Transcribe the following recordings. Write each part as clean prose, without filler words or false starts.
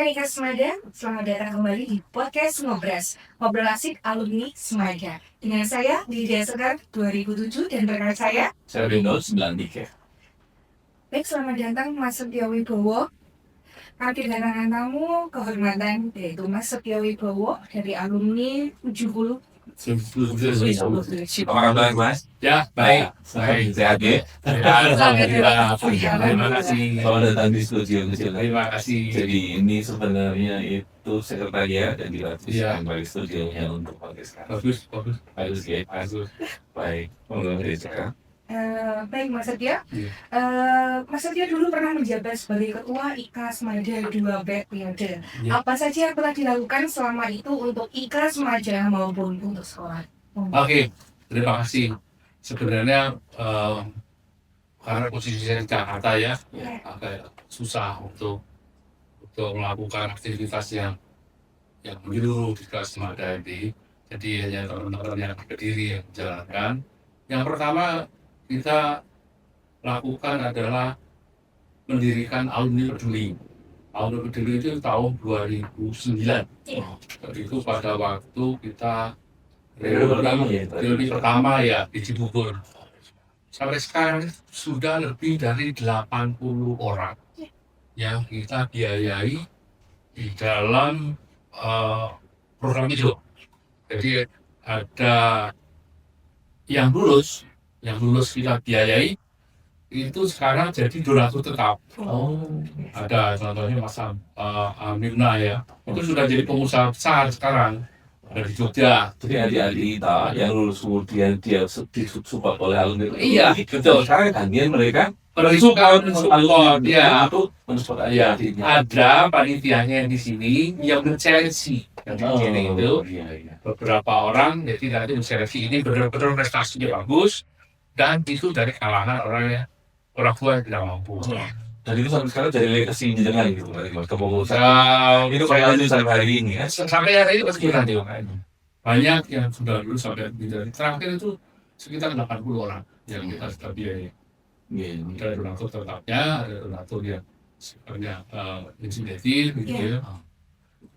Hai Kak Semada, selamat datang kembali di podcast Ngobras, ngobrol asik alumni Semada. Dengan saya, Lydia Sekar 2007 dan rekan saya, Windows 93. baik selamat datang Mas Setio Wibowo. Kami kedatangan tamu kehormatan yaitu Mas Setio Wibowo dari alumni 70. Apa kabar Mas? Ya, baik. Sehat ya? Alhamdulillah. Terima kasih. Selamat datang di studio kecil. Terima kasih. Jadi ini sebenarnya itu sekretariat dan Iya. dilatih kembali studionya untuk podcast. Bagus. Bagus ya? Bagus. Baik. Monggo Rizka. Baik Mas Setio, Iya. Mas Setio dulu pernah menjabat sebagai Ketua IKA Semada 2 periode. Iya. Apa saja yang telah dilakukan selama itu untuk IKA Semada maupun untuk sekolah? Oke, terima kasih. Sebenarnya karena posisi saya di Jakarta ya, agak susah untuk melakukan aktivitas yang menyeluruh di kelas Semada ini. Jadi hanya teman-teman yang berdiri yang menjalankan. Yang pertama kita lakukan adalah mendirikan alumni peduli. Alumni peduli itu tahun 2009. Jadi itu pada waktu kita reuni pertama ya di Cibubur. Sampai sekarang sudah lebih dari 80 orang yang kita biayai di dalam program itu. Jadi ada yang lulus kita biayai itu sekarang jadi donatur tetap. Ada contohnya Mas Amina ya, itu sudah jadi pengusaha besar sekarang, ada di Jogja. Jadi adik-adik kita yang lulus kemudian dia disupport oleh alumni. Iya, betul. Sekarang gantian mereka Mensupport, ya. untuk mensupport Ya, adik-adiknya. ada panitianya yang di sini yang menseleksi. Yang di sini itu Iya. beberapa orang, jadi nanti menseleksi ini benar-benar prestasinya bagus dan itu dari kalangan orang tua yang tidak mampu. Dan itu sampai sekarang jadi legacy jenengan gitu berarti Mas kepengurusan. Nah, Itu kayak lanjut sampai hari ini ya. sampai hari ini masih kita banyak yang sudah lulus sampai dari terakhir itu sekitar 80 orang yang kita sudah biayai. Iya. Ada donatur tetapnya, ada donatur yang sifatnya inisiatif gitu ya.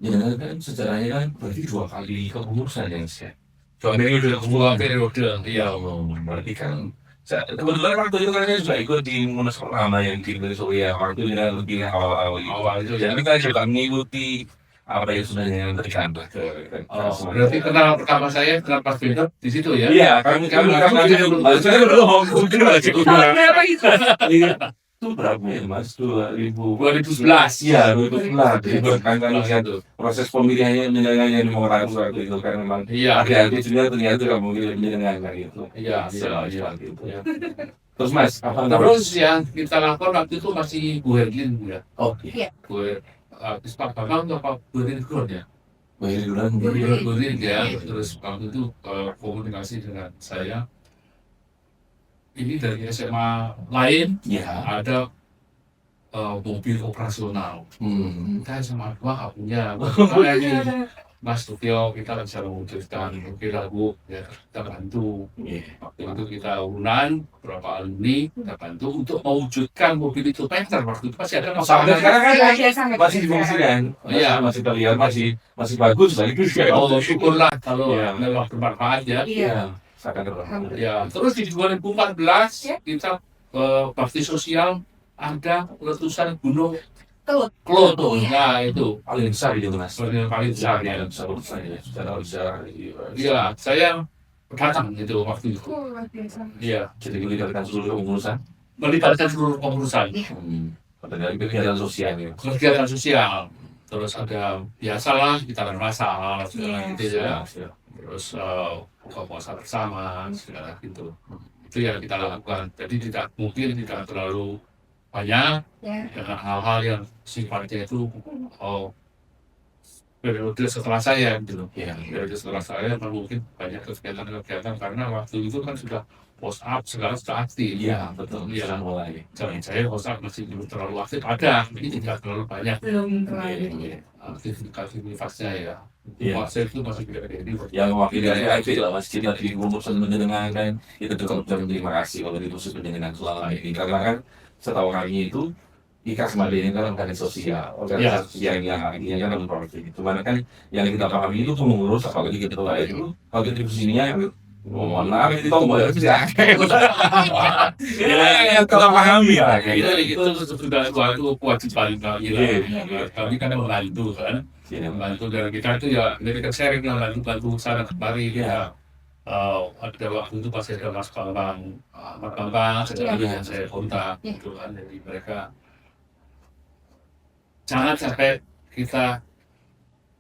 Jenengan kan sejarahnya kan berarti 2 kali kepengurusan yang saya. Dua periode, iya. Berarti kan kebetulan waktu itu kan saya juga ikut di Munas pertama yang di Indonesia waktu itu lebih awal itu ya. Tapi kan juga mengikuti apa yang sudah yang berikan Berarti kenal pertama saya kenal Pak Winter di situ ya? Iya, kami belum Berapa itu? itu berapa ya Mas? 2011. Iya, 2011. Jadi berkali-kali lihat tuh proses pemilihannya menyenangkan di orang waktu itu kan memang Iya. adik-adik juga ternyata juga memilih menyenangkan gitu. Iya. Gitu. Terus Mas, apa Terus yang kita lakukan waktu itu masih Bu Herlin ya. Oh, Bu Pak Bambang atau Pak Bu Herlin Gron ya? Wahid duluan. Bu Herlin ya. Terus waktu itu komunikasi dengan saya. Ini dari SMA lain Ya. ada mobil operasional. Kita SMA 2 nggak punya. Ini Mas Setio kita bisa mewujudkan mobil lagu ya, kita bantu. Waktu itu kita urunan beberapa alumni kita bantu untuk mewujudkan mobil itu Panther. Waktu itu masih ada Sampai sekarang kan Sampai masih difungsikan. Iya. Masih terlihat masih bagus lagi juga. Oh, syukurlah kalau Iya. memang bermanfaat ya. Iya. Sangat bermanfaat. Ya, terus di 2014 kita bakti sosial ada letusan gunung Kelut. Nah itu Paling besar itu Mas. paling besar ya. Besar ya. Secara besar. Iya, saya datang itu waktu itu. Luar biasa. Iya, Jadi melibatkan seluruh pengurusan. melibatkan seluruh pengurusan. Pada kegiatan sosial ya. Kegiatan sosial. Terus ada biasalah kita masak segala gitu ya. Terus buka puasa bersama segala gitu. Itu yang kita lakukan. Jadi tidak terlalu banyak Ya. dengan hal-hal yang sifatnya itu periode setelah saya gitu. Iya. Periode setelah saya mungkin banyak kegiatan karena waktu itu kan sudah post up segala sudah aktif. Iya, betul. Iya. Sudah mulai. Zaman saya post up masih belum terlalu aktif, ada, ini tidak terlalu banyak Belum terlalu. aktivitasnya ya. Iya. Saya itu masih tidak ada ini. Yang mewakili dari IP lah Mas, jadi di pengurusan mendengarkan itu juga ucapkan terima kasih kalau itu sudah mendengarkan selama ini karena kan setahu kami itu IKAS sama ini kan organisasi sosial, organisasi yang artinya kan non-profit. Cuman kan yang kita pahami itu pengurus, apalagi kita lah itu, kalau kontribusinya mohon maaf itu tombol bisa. Ya, yang kita pahami ya, kayak itu sudah suatu kewajiban kami kan membantu kan, membantu dan kita itu ya kita sharing bantu sana kemari ya. Ada waktu itu pasti ada Mas Bambang, yang saya kontak gitu kan dari mereka. Jangan sampai kita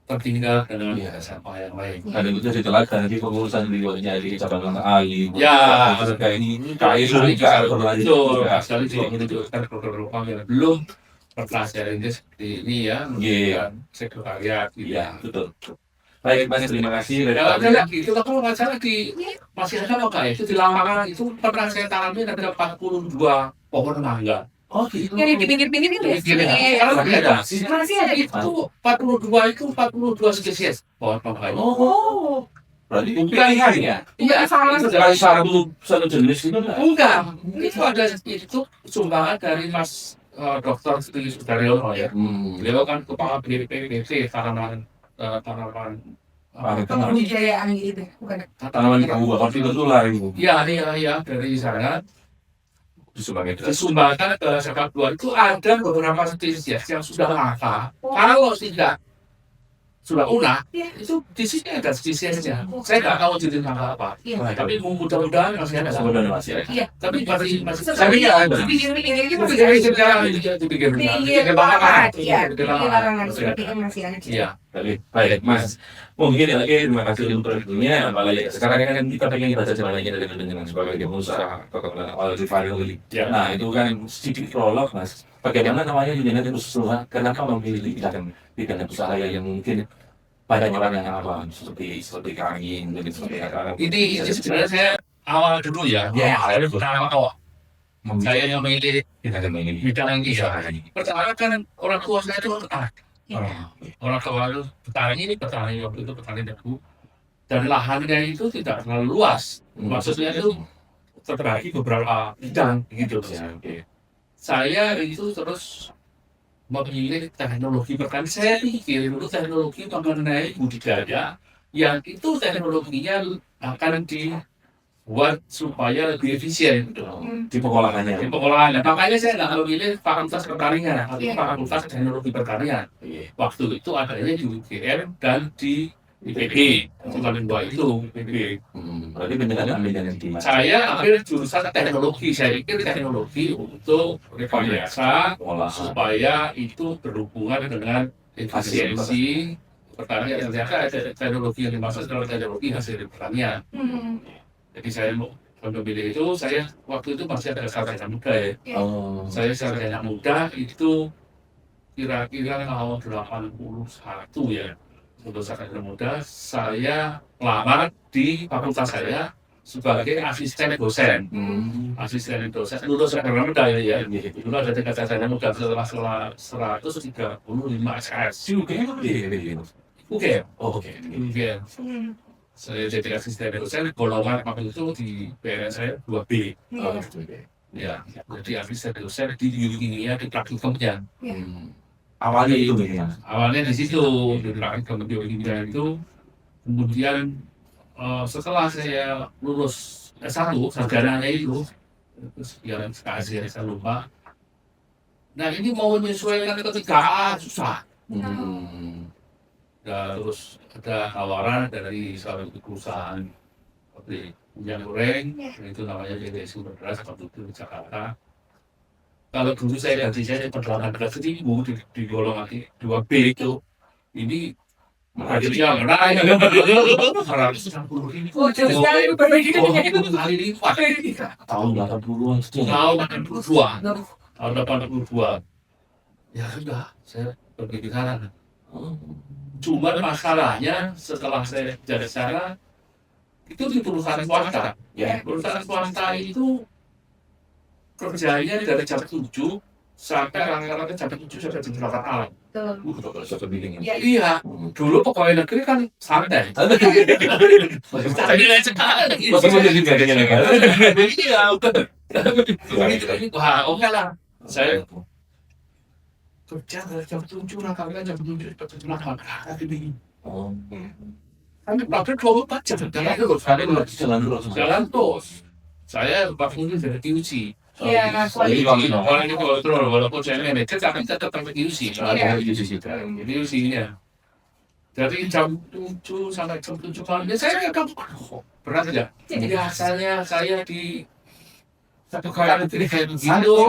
tertinggal dengan sampah yang lain. Ada itu jadi teladan di pengurusan di luarnya di cabang AI. Ya, kayak ini kayak juga berlanjut. Sekali itu kan program yang belum pernah sharing seperti ini ya, sekretariat. Iya, betul. Baik, Mas, terima kasih. Itu kalau nggak salah di masyarakat lokal itu di lapangan itu pernah saya tangani ada 42 pohon mangga. Oh, gitu. Yang di pinggir-pinggir itu ya? Masih ada itu 42 spesies pohon mangga. Oh, berarti pilihan ya? Iya, sama Sekali satu jenis itu enggak. Itu ada itu sumbangan dari Mas Dr. Sri Sudaryono ya. Beliau kan kepala BPPT tanaman pembudidayaan gitu, bukan? tanaman kayu hortikultura itu. Iya dari sana Disumbangkan. disumbangkan ke sepak bola itu ada beberapa spesies yang sudah langka. Kalau tidak sudah punah, itu di sini ada spesiesnya. Saya nggak tahu jenis langka apa. Tapi mudah-mudahan masih ada. Sebenarnya masih ada. Iya. Tapi masih Tapi ya ada. di pinggir-pinggir itu masih Pinggir ada. pinggir Pinggir lapangan. iya, pinggir lapangan seperti itu masih ada. Iya. Baik, Mas. Mungkin lagi terima kasih untuk interviewnya. Sekarang kan kita pengen baca ceritanya dari dengan sebagai pengusaha atau di family. Nah, itu kan sedikit prolog, Mas. Bagaimana namanya Yudhana itu keseluruhan? Kenapa memilih bidang usaha yang mungkin banyak orang yang apa seperti kangin, jadi seperti apa? Ini sebenarnya saya awal dulu ya. Saya pertama awal. Saya yang memilih bidang usaha. Pertama kan orang tua saya itu orang tua itu petani waktu itu petani tebu dan lahannya itu tidak terlalu luas. Maksudnya itu terbagi beberapa bidang gitu. Saya itu terus memilih teknologi pertanian. Saya pikir dulu teknologi mengenai budidaya yang itu teknologinya akan dibuat supaya lebih efisien di pengolahannya. Makanya saya nggak memilih fakultas pertanian, tapi fakultas teknologi pertanian. Waktu itu adanya di UGM dan di IPB. Cuma dua itu IPB. Berarti benar-benar di Mas. Saya ambil jurusan teknologi. Saya pikir teknologi untuk rekayasa supaya itu berhubungan dengan efisiensi pertanian. Ternyata ada teknologi yang dimaksud adalah teknologi hasil pertanian. Jadi saya memilih itu. Saya waktu itu masih ada sarjana muda ya. Saya sarjana muda itu kira-kira tahun 81 ya. Untuk sarjana muda, saya lamar di fakultas saya sebagai asisten dosen. Asisten dosen, lulus sarjana muda ya. Dulu ada tingkat sarjana muda setelah 135 SKS. UGM. Saya jadi asisten dosen, golongan waktu itu di PNS saya 2B. Ya, jadi asisten dosen di kimia di praktikumnya. Awalnya itu ya. Awalnya di situ di praktikum biokimia itu, kemudian setelah saya lulus S1 sarjananya itu, terus yang kasih saya lupa. Nah ini mau menyesuaikan ketika susah. Terus ada tawaran dari salah satu perusahaan seperti minyak goreng, itu namanya PT Sumber Beras waktu itu di Jakarta. Kalau dulu saya ganti saya per 18.000 di golongan 2B itu, ini hasilnya menaik 160.000. Kali lipat. Tahun 80-an. Tahun 82. Ya sudah, saya pergi di sana. Cuma masalahnya setelah saya jadi sana itu di perusahaan swasta. Perusahaan swasta itu kerjanya dari jam 7 sampai rata-rata jam 7 sampai jam 8 malam. Iya, dulu pegawai negeri kan santai. Santai sekali. Iya, wah oke lah. Saya kerja dari jam 7 kan jam 7 ini. Oh. Kami pabrik 24 jam jalan terus. Jalan terus. Saya waktu itu dari QC. Iya, Jadi quality. Kalau ini kontrol, walaupun saya manajer, tapi tetap sampai QC. Iya. QC-nya. Dari jam 7 sampai jam 7 malam, saya akan berat aja. Biasanya saya di satu kali kayak begitu,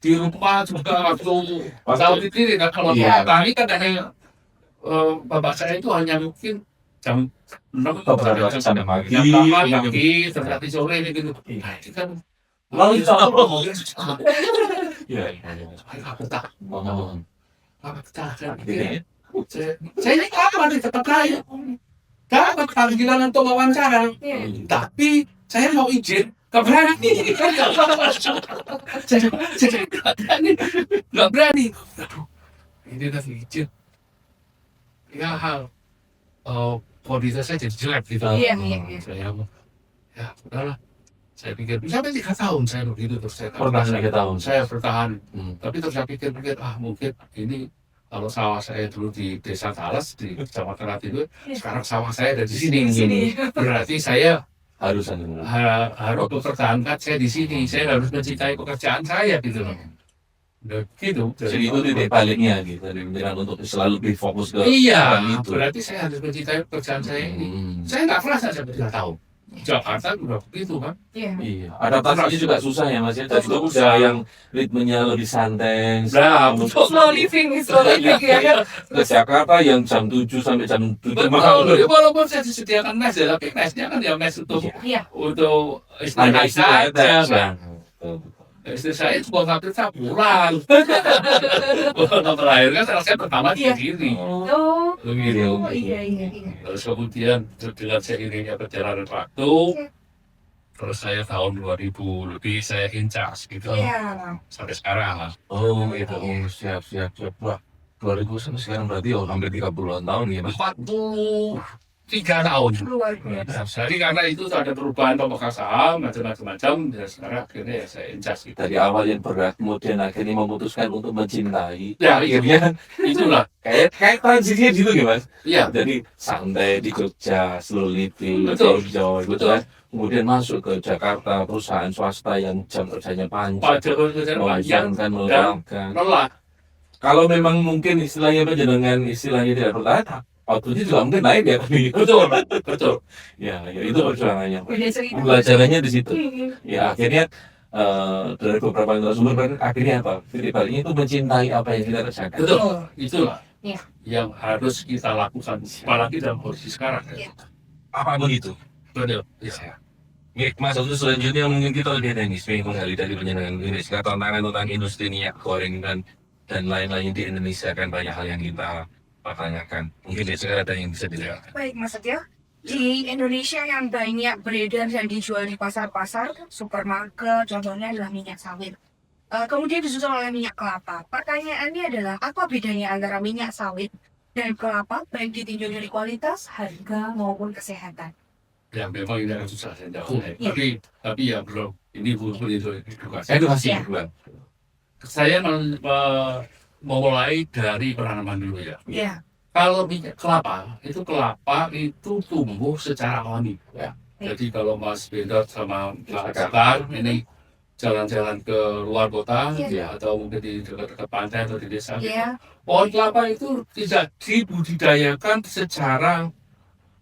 di rumah juga waktu tahun ini kalau Iya. kami kan hanya bapak saya itu hanya mungkin jam 6 atau Beberapa jam jam pagi. jam 8 pagi, terus sore gitu. Nah, itu kan Lalu itu apa? apa? Iya. Apa betah? Oh. Apa betah? Jadi, Saya ini kapan di tempat lain? Dapat panggilan untuk wawancara, Iya. tapi saya mau izin nggak berani. Nggak berani. Aduh, ini kan izin. Ya hal kualitas saya jadi jelek gitu. Iya, iya, iya. Saya ya udahlah. Saya pikir sampai 3 tahun saya begitu terus saya Pernah 3 tahun. saya bertahan. Hmm. Tapi terus saya pikir mungkin ini kalau sawah saya dulu di Desa Talas di Kecamatan Rati itu, sekarang sawah saya ada di sini. Sini. Berarti saya harus harus mempertahankan saya di sini. Saya harus mencintai pekerjaan saya gitu loh. Gitu. Jadi itu titik baliknya gitu. Dari pimpinan untuk selalu lebih fokus ke Iya, peran itu. berarti saya harus mencintai pekerjaan saya ini. Hmm. Saya nggak merasa sampai 3 tahun. Jakarta juga begitu kan. Iya. Iya, adaptasinya juga susah ya Mas ya. Dari Jogja yang ritmenya lebih santai. Nah, betul. Slow living, slow living ya. Ke Jakarta yang jam 7 sampai jam 7 Betul, malam. ya, walaupun saya disediakan mes ya, tapi mesnya kan ya mes untuk Iya. istri Anak istri saja. ada. Istri saya cuma ngambil saya pulang. Waktu terakhir kan saya pertama Iya. sendiri. Oh, Begitu. iya, iya, iya. Terus kemudian dengan seiringnya perjalanan waktu, terus saya tahun 2000 lebih saya incas gitu Iya. sampai sekarang. Oh gitu, oh, siap. Wah, 2000 sampai sekarang berarti hampir 30-an tahun ya Mas. 43 tahun. Luar biasa. Jadi karena itu ada perubahan pemegang saham macam-macam, dan sekarang akhirnya ya saya incas gitu. Dari awal yang berat, kemudian akhirnya memutuskan untuk mencintai. Ya, Akhirnya Itulah. kayak transisinya gitu ya Mas. Iya. Jadi santai di Jogja, slow living, Betul. enjoy gitu kan. Kemudian masuk ke Jakarta, perusahaan swasta yang jam kerjanya panjang, Pajak kerjaan panjang, membosankan, melelahkan. lelah. Kalau memang mungkin istilahnya dengan istilahnya tidak bertahan, outputnya juga mungkin naik ya. Betul. Ya, itu perjuangannya. Udah cerita. Pelajarannya di situ. Hmm. Ya akhirnya dari beberapa narasumber kan akhirnya apa? Titik baliknya itu mencintai apa yang kita kerjakan. Betul. Itulah Iya. yang harus kita lakukan, apalagi dalam kondisi sekarang. Iya. Apapun itu. Betul. Ya. Baik, Mas, untuk selanjutnya mungkin kita lebih teknis, menggali dari penyenangan Indonesia, tantangan tentang industri minyak goreng dan lain-lain di Indonesia kan banyak hal yang kita pertanyakan. Mungkin sekarang ada yang bisa dilihat. Baik, Mas Satya. Di Indonesia yang banyak beredar dan dijual di pasar-pasar, supermarket, contohnya adalah minyak sawit. Kemudian disusul oleh minyak kelapa. Pertanyaannya adalah, apa bedanya antara minyak sawit dan kelapa, baik ditinjau dari kualitas, harga, maupun kesehatan? Ya memang ini agak susah saya jawab. Iya. Tapi ya belum. Ini belum itu edukasi. Edukasi, Iya. Bang. Saya memulai dari penanaman dulu ya. Iya. Kalau minyak kelapa itu tumbuh secara alami ya. Jadi kalau Mas Bedot sama Mas Akar ini jalan-jalan ke luar kota Iya. ya, atau mungkin di dekat-dekat pantai atau di desa, Iya. pohon kelapa itu tidak dibudidayakan secara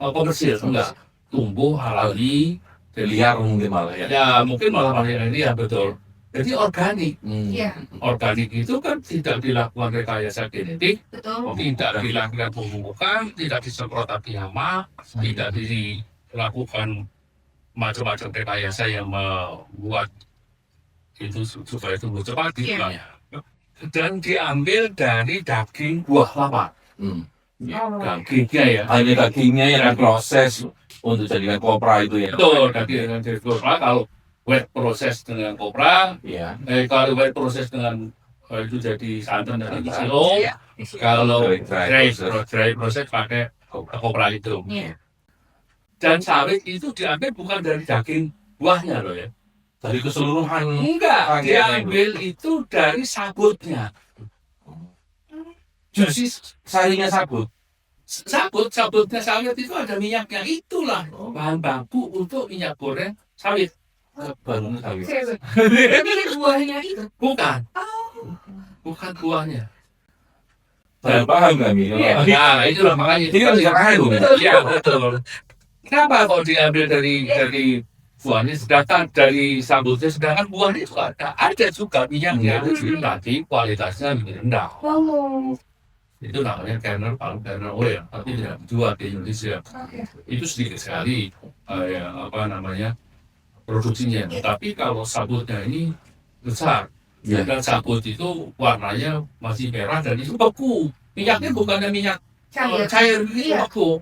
komersil, enggak, tumbuh alami, Liar mungkin malah ya. ya mungkin malah pakai ini ya betul. Jadi organik. Iya. Organik itu kan tidak dilakukan rekayasa genetik, Betul. tidak dilakukan pemupukan, tidak disemprot api hama, tidak dilakukan macam-macam rekayasa yang membuat itu supaya tumbuh cepat gitu Iya. ya. Dan diambil dari daging buah kelapa. Hmm. Oh. Dagingnya ya. Hanya dagingnya yang diproses untuk jadikan kopra itu ya. Betul, daging yang dari kopra kalau wet proses dengan kopra, Iya. kalau wet proses dengan itu jadi santan dan itu silo. Iya. Kalau Dry dry proses pakai kopra itu. Iya. Dan sawit itu diambil bukan dari daging buahnya loh ya. Dari keseluruhan Enggak, rangkaian diambil itu dari sabutnya. Juicy sarinya sabut. Sabutnya sawit itu ada minyaknya, itulah bahan baku untuk minyak goreng sawit. Baru tahu. Tapi buahnya itu. Bukan, Oh. bukan buahnya. Saya paham kami. Iya, nah itulah makanya. Ini kan bisa kaya Bu. Iya, betul. Kenapa kok diambil dari buahnya, sedangkan dari sabutnya, sedangkan buahnya itu ada juga minyaknya, tapi kualitasnya lebih rendah. Oh. Itu namanya palm kernel oil, tapi tidak dijual di Indonesia. Oke. Itu sedikit sekali produksinya. Tapi kalau sabutnya ini besar, Iya. dan sabut itu warnanya masih merah dan itu beku. Minyaknya bukannya minyak cair gitu, Iya. beku.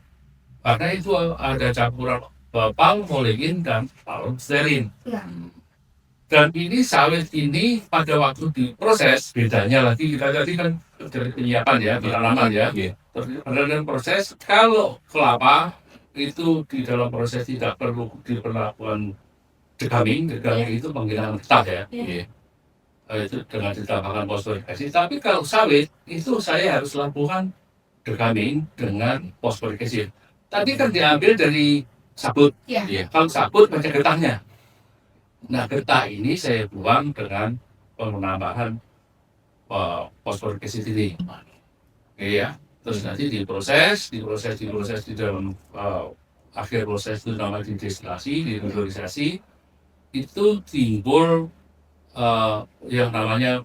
Karena itu ada campuran palmolingin dan palmsterin. Iya. Dan ini sawit ini pada waktu diproses, bedanya lagi kita tadi kan dari penyiapan ya, penanaman ya. Iya. Dalam proses, kalau kelapa itu di dalam proses tidak perlu diperlakukan degaming itu penghilangan getah ya. Iya. Itu dengan ditambahkan fosforikasi. Tapi kalau sawit itu saya harus lakukan degaming dengan fosforik acid. Tadi kan diambil dari sabut. Iya. Iya. Kalau sabut banyak getahnya. Nah, getah ini saya buang dengan penambahan fosforik acid ini. Iya. Terus nanti diproses di dalam akhir proses itu namanya didestilasi, dihidrolisasi, itu timbul yang namanya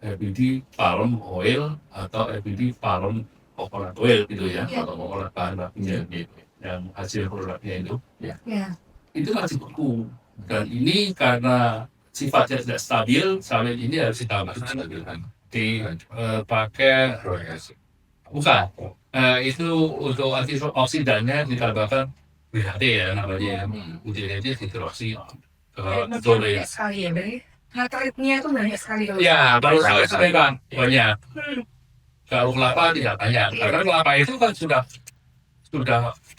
FBD palm oil atau FBD palm coconut oil gitu ya, Iya. atau coconut bahan bakunya yang hasil produknya itu Iya. itu masih beku, dan ini karena sifatnya tidak stabil, sawit ini harus ditambahkan dipakai bukan itu untuk antioksidannya ditambahkan BHT ya namanya, BHT hidroksi Banyak sekali ya, Bang. Nitratnya itu banyak sekali. ya baru sawit bang banyak. Hmm. Kalau kelapa tidak banyak, karena kelapa itu kan sudah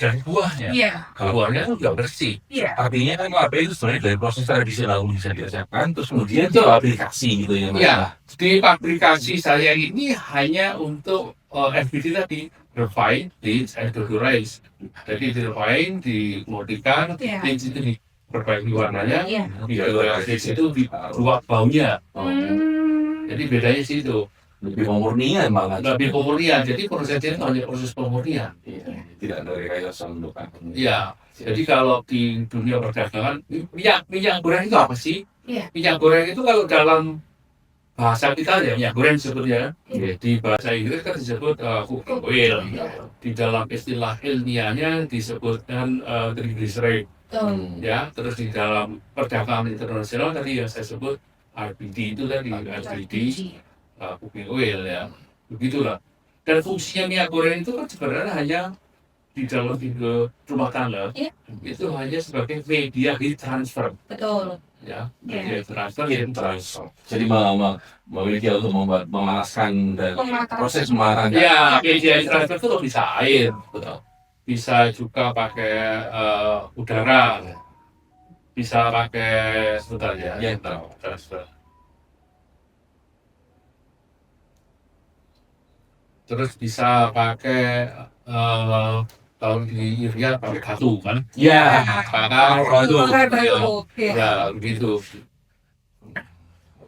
dari buahnya. Iya. Buahnya itu sudah bersih. Iya. Artinya kan kelapa itu sebenarnya dari proses tradisional bisa dirasakan, terus kemudian itu aplikasi gitu ya Mas. Iya. Di aplikasi saya ini hanya untuk FBD tadi, refine, bleach, and deodorize. Jadi di refine, dimodikan, Iya. bleach itu diperbaiki warnanya, Iya. deodorize itu dibuat baunya. Jadi bedanya sih itu. Lebih pemurnian malah. Lebih pemurnian, jadi prosesnya itu hanya proses pemurnian. Iya. Tidak ada rekayasa untuk apa. Iya, jadi kalau di dunia perdagangan, minyak goreng itu apa sih? Iya. Minyak goreng itu kalau dalam bahasa kita ya, minyak goreng sebetulnya, di bahasa Inggris kan disebut cooking oil. Di dalam istilah ilmiahnya disebutkan triglyceride. Ya, terus di dalam perdagangan internasional tadi yang saya sebut RBD itu tadi, RBD. Cooking oil ya, begitulah. Dan fungsinya minyak goreng itu kan sebenarnya hanya di dalam rumah tangga, Iya. itu hanya sebagai media heat transfer, Betul. ya, Iya. media transfer. Jadi memiliki untuk memanaskan dan Pematang. proses pemanasan. Ya, media heat transfer itu bisa air, betul. Bisa juga pakai udara, bisa pakai sebentar ya, Iya. transfer. Terus bisa pakai kalau di Iria pakai batu kan? Ya. Pakai Oke. ya begitu.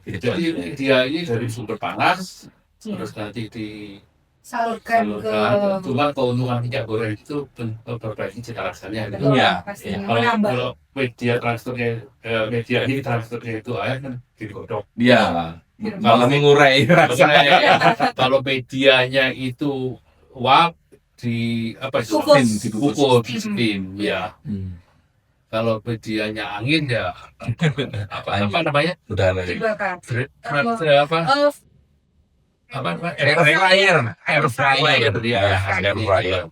Jadi dia ini dari sumber panas, terus nanti Salurkan ke disalurkan. Cuma keuntungan minyak goreng itu memperbaiki cita rasanya. Gitu. Betul, Iya. pastinya. Kalau, Menambah. kalau media transfernya, media ini transfernya itu air kan digodok. Iya. Malah mengurai Kalau medianya itu uap di apa itu? Kukus. Dikukus, steam, ya. Kalau medianya angin ya apa namanya? Udara. dibakar. Apa Air fryer. Air fryer.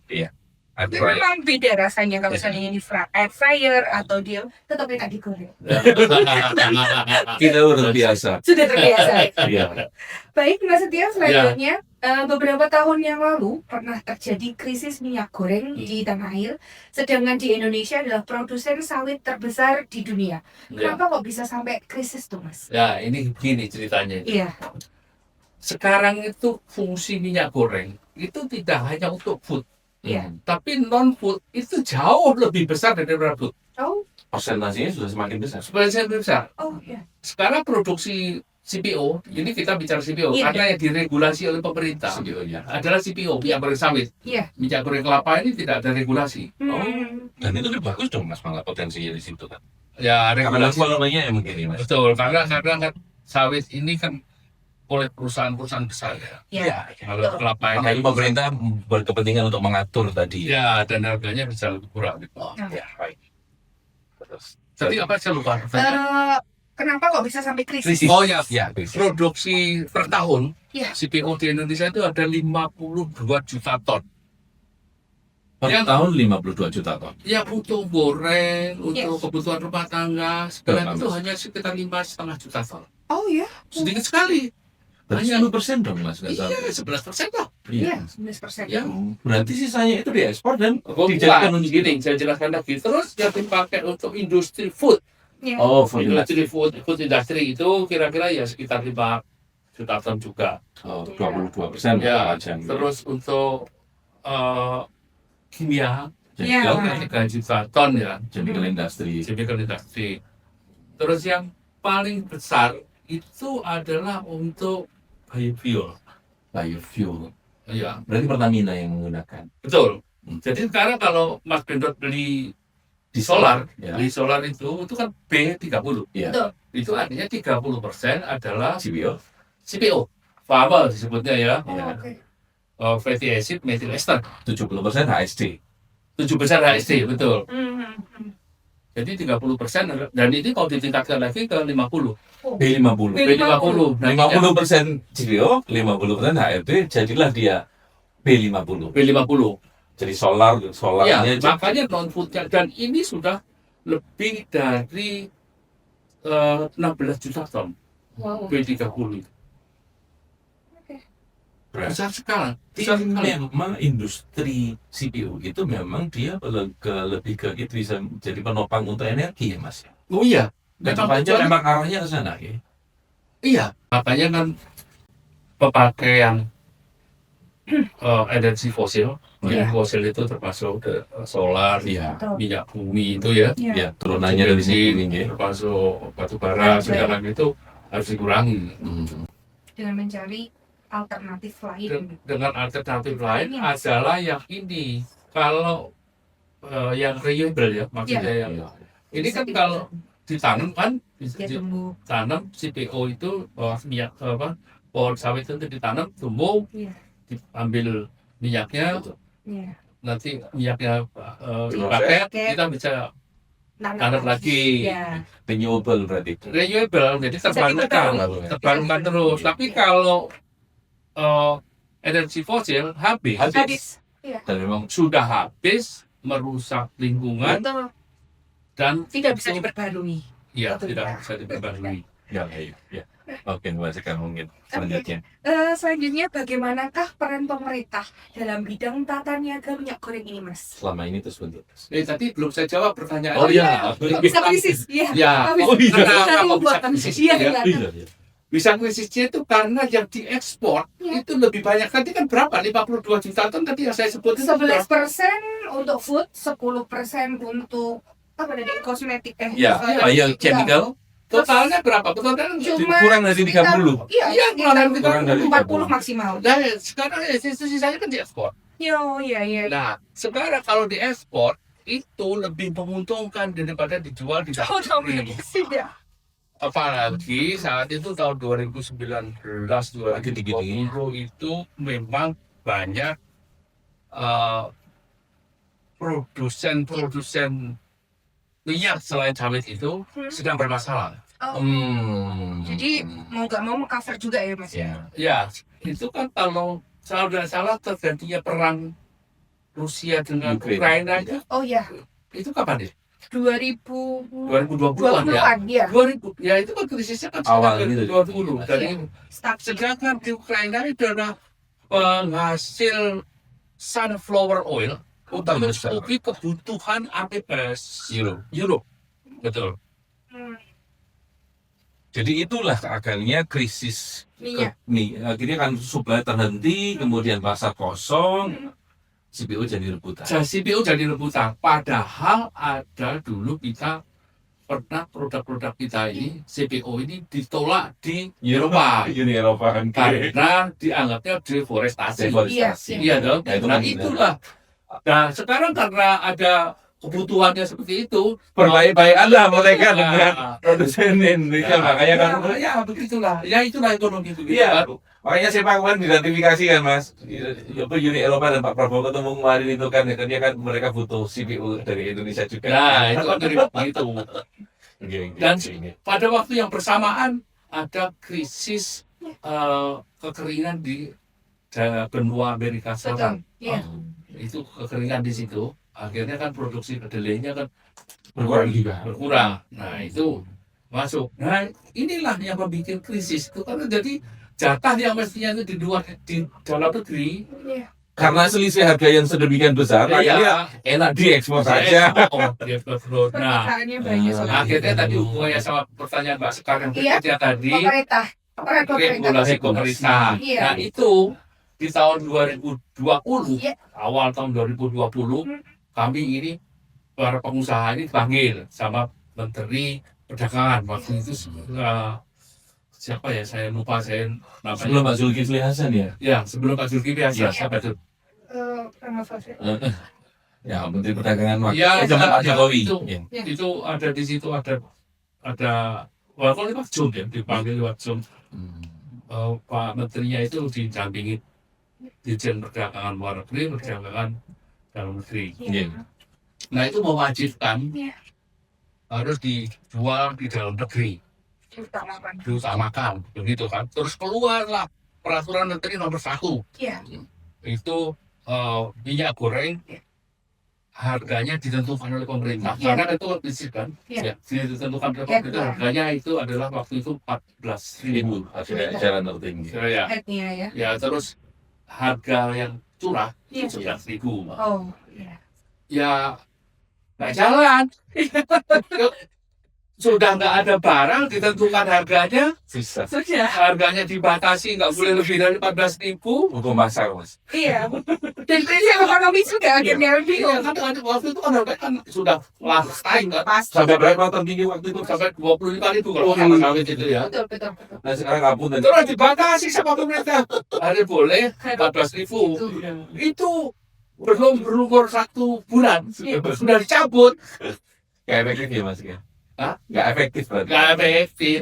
Iya. Itu memang beda rasanya kalau misalnya ini air fryer atau dia tetap enak digoreng. Kita udah biasa. Sudah terbiasa. Iya. Baik, Mas Setia, selanjutnya beberapa tahun yang lalu pernah terjadi krisis minyak goreng di tanah air, sedangkan di Indonesia adalah produsen sawit terbesar di dunia. Ya. Kenapa kok bisa sampai krisis tuh, Mas? Ya, ini begini ceritanya. Iya. sekarang itu fungsi minyak goreng itu tidak hanya untuk food, Iya. tapi non food itu jauh lebih besar daripada food. Oh, Persentasenya sudah semakin besar. Sebenarnya lebih besar. oh ya. Sekarang produksi CPO, ini kita bicara CPO, Iya. karena yang diregulasi oleh pemerintah CPO-nya. adalah CPO, minyak goreng sawit. Iya. Minyak goreng kelapa ini tidak ada regulasi. Dan itu lebih bagus dong mas, malah potensinya di situ kan. Ya, Karena regulasi. volumenya ya mungkin ya mas. Betul, karena kan sawit ini kan oleh perusahaan-perusahaan besar ya. Iya. Kalau Betul. kelapa Makanya ini, pemerintah berkepentingan untuk mengatur tadi. ya, dan harganya bisa lebih kurang. Ya, baik. Terus. Jadi apa saya lupa? Kenapa kok bisa sampai krisis? Oh ya, Ya, produksi per tahun Iya. CPO di Indonesia itu ada 52 juta ton. per Yang- tahun 52 juta ton. Ya untuk goreng, untuk Yes. kebutuhan rumah tangga, sekarang Betul, itu Mas. hanya sekitar 5,5 juta ton. Oh ya. Sedikit sekali. Berarti Hanya- 10% dong mas. nggak salah. Iya, 11% lah. Iya, 11%. Ya. Berarti sisanya itu diekspor dan Oh, dijadikan bukan. untuk Gini, saya jelaskan lagi. Terus yang dipakai untuk industri food. Iya. Oh, formula. Industri food industry itu kira-kira ya sekitar 5 juta ton juga. Oh, 22%. Ya, aja. terus untuk kimia, Iya. itu 3 juta ton ya. Chemical industry. Chemical industry. Terus yang paling besar itu adalah untuk biofuel. Biofuel. Ya, Berarti Pertamina yang menggunakan. betul. Hmm. Jadi sekarang kalau Mas Bendot beli Di solar, Ya. beli solar itu kan B30. Iya. Betul. Itu artinya 30% adalah CPO. CPO. Fava disebutnya ya. Oh, Ya. oke. Fatty acid methyl ester. 70% HSD. 7% HSD, betul. Hmm. Jadi 30% dan ini kalau ditingkatkan lagi ke 50. B50. B50. 50% CPO, 50% HRD, jadilah dia B50. B50. Jadi solar Ya, solarnya makanya non food dan ini sudah lebih dari 16 juta ton Wow. B30. berarti Besar sekali. Besar sekali. memang industri CPO itu memang dia lebih ke itu bisa jadi penopang untuk energi ya mas. Oh iya. Dan Memang panjang betul. memang arahnya ke sana ya. Iya. Makanya kan pemakaian energi fosil, Iya. fosil itu termasuk solar, Iya. Betul. minyak bumi itu ya, Iya. Ya, turunannya dari sini ya. termasuk batu bara, segala itu harus dikurangi. Dengan mencari alternatif lain. Dengan alternatif lain Iya. adalah yang ini. Kalau yang renewable ya, maksudnya yang ini kan kalau ditanam kan bisa Dia tumbuh. ditanam CPO itu minyak pohon sawit itu ditanam tumbuh, Iya. diambil minyaknya, Iya. nanti minyaknya Diproses. dipakai, Oke. kita bisa Nanam tanam lagi. Iya. Renewable berarti. Renewable, jadi terbarukan Terbarukan. terus. Tapi kalau energi fosil habis, Habis. Dan memang sudah habis, merusak lingkungan Betul. dan Tidak bisa diperbarui. ya Betul. tidak bisa diperbarui. ya. Oke, Mbak sekarang mungkin selanjutnya. Selanjutnya, bagaimanakah peran pemerintah dalam bidang tata niaga minyak goreng ini, Mas? Selama ini terus bentuk. Tadi belum saya jawab pertanyaan. Oh iya. Kok bisa krisis? Iya. Ya, Habis- Oh iya. Kenapa kok bisa Buatan. krisis? Iya, Ya, iya. Iya. bisa krisisnya itu karena yang diekspor Iya. itu lebih banyak. Tadi kan berapa? 52 juta ton tadi yang saya sebut itu 11% untuk food, 10% untuk apa tadi kosmetik Ya, chemical totalnya berapa? Totalnya Cuma kurang dari 30. Iya, Iya, kurang dari 40 maksimal. Nah, sekarang sisanya kan diekspor. Yo, iya, iya. Nah, sekarang kalau diekspor itu lebih menguntungkan daripada dijual di dalam negeri. Tidak. Apalagi saat itu tahun 2019 Lagi tinggi-tingginya. 2020 itu memang banyak produsen minyak selain sawit itu sedang bermasalah. Oh, jadi mau nggak mau cover juga ya, Mas? Ya. Ya, itu kan kalau tidak salah terjadinya perang Rusia dengan Ukraina itu, Oh ya, kapan ya? 2020-an 2020-an ya. ya. 2000 ya itu kan krisisnya kan Awal sekitar gitu. 2020 dari Stuck. sedangkan di Ukraina itu adalah penghasil sunflower oil untuk besar. mencukupi kebutuhan APBS Euro. Europe. Betul. Hmm. Jadi itulah akhirnya krisis Minyak. akhirnya kan supply terhenti, kemudian pasar kosong, CPO jadi rebutan. CPO jadi rebutan. Padahal ada dulu kita pernah produk-produk kita ini CPO ini ditolak di Eropa Uni Eropa kan karena dianggapnya deforestasi. deforestasi. Iya dong. Nah, itu Nah kan itulah. Nah sekarang karena ada kebutuhannya seperti itu, berbaik-baik lah mereka Nah, dengan produsen Indonesia, makanya kan ya begitulah. Ya itulah ekonomi begitu. iya. Makanya saya kemarin diidentifikasi kan Mas, Uni Eropa dan Pak Prabowo ketemu kemarin itu kan, akhirnya kan mereka butuh CPO dari Indonesia juga. Nah itu kan dari itu. Dan Oke. pada waktu yang bersamaan ada krisis kekeringan di benua Amerika Selatan. Betul. Iya. Itu kekeringan di situ. Akhirnya kan produksi kedelainya kan Berkurang juga. berkurang. Nah itu masuk. Nah inilah yang membuat krisis itu karena jadi jatah yang mestinya itu di dalam negeri. Iya. Karena selisih harga yang sedemikian besar, akhirnya enak diekspor saja. Nah Permintaannya banyak soalnya. akhirnya tadi hubungannya sama pertanyaan Mbak sekarang Iya. berikutnya tadi Pemerintah. regulasi pemerintah. Iya. Nah itu di tahun 2020, Iya. awal tahun 2020 kami ini para pengusaha ini dipanggil sama Menteri Perdagangan waktu itu siapa ya saya lupa saya namanya. Sebelum Pak Zulkifli Hasan ya? Ya sebelum Pak Zulkifli Hasan Iya. siapa itu? Ya, Menteri Perdagangan waktu Ya, zaman Pak Jokowi. itu. Ya. Itu ada di situ ada walaupun lewat Zoom ya dipanggil lewat Zoom. Pak Menterinya itu didampingi Dirjen Perdagangan Luar Negeri, Perdagangan Dalam Negeri. Iya. Nah itu mewajibkan Iya. harus dijual di dalam negeri, diutamakan, begitu kan. Terus keluarlah peraturan Menteri nomor 1 Iya. itu minyak goreng harganya ditentukan oleh pemerintah. Iya. Karena itu prinsip kan, Iya. ya, ditentukan oleh Iya, pemerintah. Harganya itu adalah waktu itu 14.000. Hasilnya eceran tertinggi. Ya, Headnya ya. ya terus harga yang curah Iya. 11.000. Oh. Iya. Ya nggak jalan. Sudah nggak ada barang ditentukan harganya, Susah. Sudah. harganya dibatasi nggak boleh lebih dari 14.000. Hukum pasar, Mas. Iya. Dan krisis ekonomi juga akhirnya Iya bingung. kan waktu itu kan harga kan sudah last time kan Pas. Sampai berapa tertinggi waktu itu? sampai 25.000 kalau sama kawin itu ya. Betul. Nah, sekarang ngapun dan Terus dibatasi sama pemerintah. Ada boleh 14.000. Itu belum berumur 1 bulan sudah dicabut. nggak efektif ya, Mas ya? Hah? Nggak efektif berarti. Nggak efektif,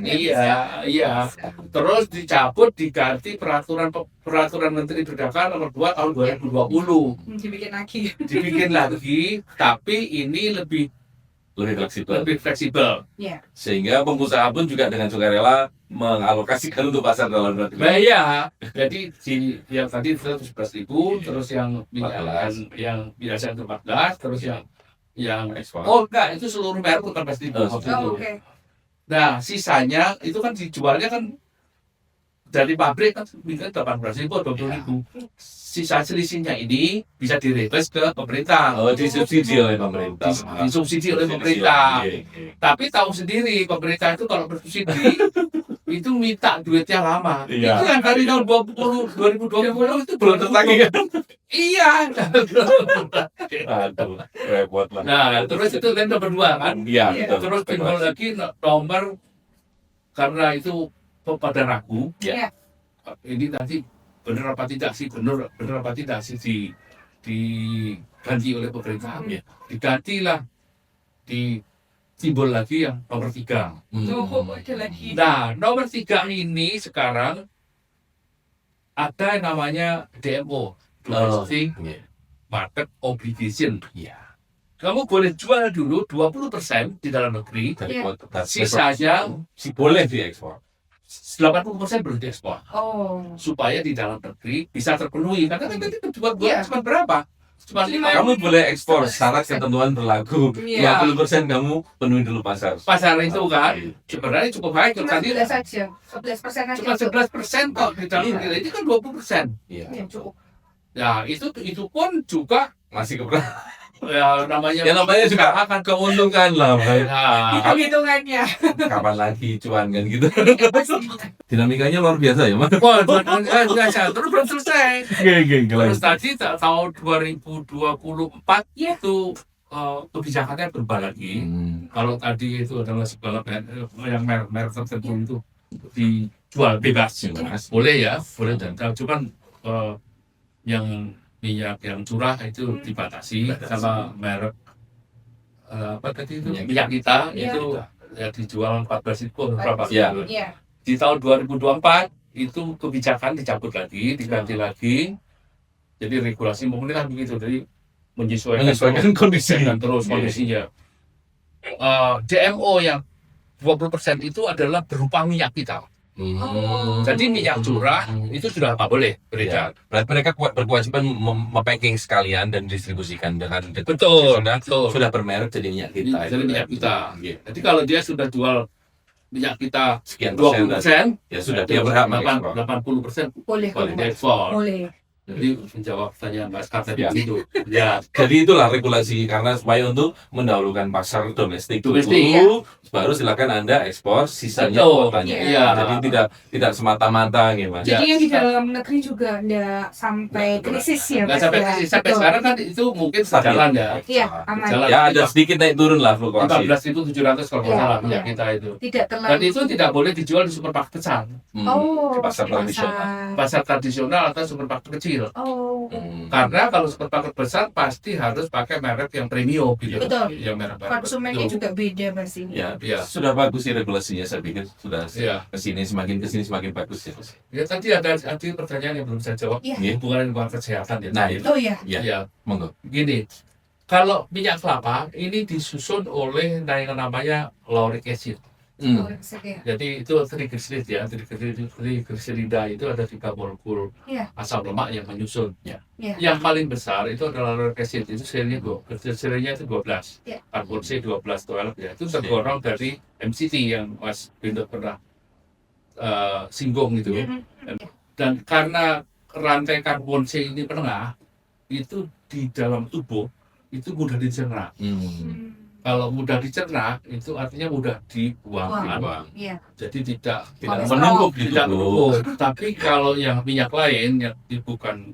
iya. Terus dicabut diganti peraturan Menteri Perdagangan nomor 2 tahun 2020. Dibikin lagi. Dibikin lagi, tapi ini lebih Lebih fleksibel. fleksibel. Iya. Sehingga pengusaha pun juga dengan sukarela mengalokasikan untuk pasar dalam negeri. Nah, iya. Jadi yang tadi itu 11.000, terus yang minyak 14. yang biasa itu 14, terus yang Ekspor. oh enggak, itu seluruh merek 14.000 waktu itu. Oh, oke. Nah, sisanya itu kan dijualnya kan dari pabrik kan mungkin 18.000 atau 20.000. Sisa selisihnya ini bisa direquest ke pemerintah. Oh, disubsidi oleh pemerintah. Disubsidi oleh pemerintah. Iya, iya. Tapi tahu sendiri pemerintah itu kalau bersubsidi itu minta duitnya lama. Iya. Itu yang dari tahun 2020 itu Belum tertagih kan? Iya. Aduh, repot lah. Nah, terus itu kan nomor 2 kan. Iya, Iya. betul. Terus timbul lagi nomor karena itu pada ragu. Iya. Ini nanti benar apa tidak sih diganti oleh pemerintah. Iya. Digantilah timbul lagi yang nomor 3. Oh, ada lagi. Nah, nomor 3 ini sekarang ada yang namanya DMO, Domestic Iya. Market Obligation. Iya. Kamu boleh jual dulu 20% di dalam negeri, Dari Iya. kuota sisanya boleh diekspor. 80% belum diekspor. Oh. Supaya di dalam negeri bisa terpenuhi. Karena kan tadi buat Iya. cuma berapa? Cuma 5. Kamu boleh ekspor syarat ketentuan berlaku. Iya. 20% kamu penuhi dulu pasar. Pasar itu kan sebenarnya cukup baik. Cuma Tadi 11 saja. 11% aja. cuma 11% kok di dalam Iya. negeri. Ini kan 20%. Iya. Iya, cukup. Ya itu pun juga Masih keberatan. ya namanya Ya namanya juga akan keuntungan lah. Nah, Hitung-hitungannya. Kapan lagi cuan kan gitu. Dinamikanya luar biasa ya, Mas. wah, terus belum selesai. Oke, Terus tadi tahun 2024 Iya. itu kebijakannya berubah lagi. Kalau tadi itu adalah segala yang merek tertentu itu dijual bebas, Bebas. boleh ya, boleh dan cuman yang minyak yang curah itu dibatasi sama merek apa tadi itu minyak kita Iya. itu ya dijual 14 itu berapa? Iya. Iya. Di tahun 2024 itu kebijakan dicabut lagi, diganti lagi. Jadi regulasi pemerintah begitu, jadi Menyesuaikan kondisi. dan terus kondisinya. DMO yang 20% itu adalah berupa minyak kita. Jadi minyak curah itu sudah nggak boleh beredar. Berarti mereka berkewajiban mempacking sekalian dan distribusikan dengan Betul, Sudah bermerek jadi minyak kita. Jadi minyak kita. Iya. Jadi kalau dia sudah jual minyak kita Sekian persen. 20%, Ya sudah dia berhak mengekspor. 80% Boleh. boleh diekspor. Boleh. Jadi menjawab pertanyaan Mas Kata Ya. itu. Ya, Jadi itulah regulasi karena supaya untuk mendahulukan pasar domestik Domestik, dulu, baru silakan Anda ekspor sisanya Betul. kuotanya. Iya. Jadi tidak semata-mata gitu, Mas. Jadi yang di dalam negeri juga enggak sampai krisis ya. nggak Mas, sampai ya? krisis. Sampai Betul. sekarang kan itu mungkin sejalan ya. Iya, aman. Jalan. Ya ada sedikit naik turun lah fluktuasi. 14.700 kalau nggak Iya, salah minyak iya. kita itu. Tidak Dan terlalu. itu tidak boleh dijual di supermarket besar, Oh, Di pasar tradisional. pasar tradisional atau supermarket kecil. Oh, Karena kalau supermarket besar pasti harus pakai merek yang premium gitu. Betul. Yang merek konsumennya juga beda Mas ini. Ya, Iya. sudah bagus sih regulasinya saya pikir sudah Iya. kesini semakin bagus ya. Ya tadi ada pertanyaan yang belum saya jawab. Iya. Hubungan dengan kesehatan ya. Nah, tadi. itu. Oh ya. Ya, Ya, monggo. gini. Kalau minyak kelapa ini disusun oleh yang namanya lauric acid. Oh, ya. Jadi itu triglycerid ya, triglycerida itu ada 3 molekul Iya. asam lemak yang menyusun. Ya. Iya. Yang paling besar itu adalah lauric acid, itu serinya serinya itu 12. Iya. Karbon C 12 ya. Itu tergolong dari MCT yang Mas Bindo pernah singgung gitu. Dan karena rantai karbon C ini penengah, itu di dalam tubuh itu mudah dicerna. Kalau mudah dicerna itu artinya mudah dibuang. Iya. Jadi tidak Kolesterol. menumpuk di tidak tubuh. menumpuk. Tapi kalau yang minyak lain yang bukan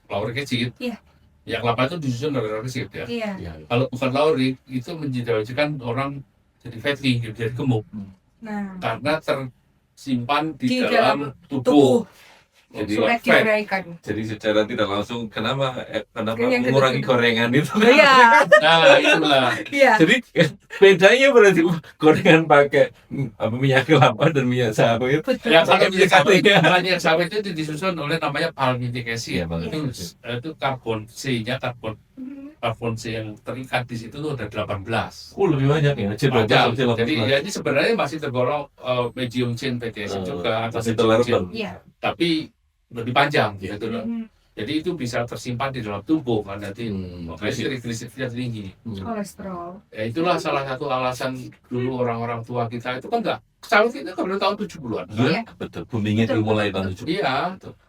lauric acid, Iya. minyak kelapa itu disusun dari lauric acid ya. Iya. Ya. Kalau bukan lauric itu menjadikan orang jadi fatty, jadi gemuk Nah, karena tersimpan di Di dalam tubuh. tubuh Jadi sulit fat. diuraikan. Jadi secara tidak langsung kenapa Yang mengurangi kedua. gorengan itu? Iya. Nah itulah. Iya. Jadi bedanya berarti gorengan pakai minyak kelapa dan minyak sawit. Betul. Ya kalau minyak sawit, Iya. minyak sawit itu disusun oleh namanya palmitic acid. Iya, palmitic Itu karbon C-nya karbon C yang terikat di situ tuh ada 18. Lebih banyak ya. Jadi ya ini sebenarnya masih tergolong medium chain fatty acid juga atau masih medium chain, tolerable. Iya. tapi lebih panjang Iya. gitu loh. Jadi itu bisa tersimpan di dalam tubuh kan nanti makanya triglyceridnya tinggi. Kolesterol. Ya itulah salah satu alasan dulu orang-orang tua kita itu kan enggak sawit itu kan dari tahun 70-an. Iya, betul. Boomingnya Betul, dimulai betul, tahun betul. 70. Iya.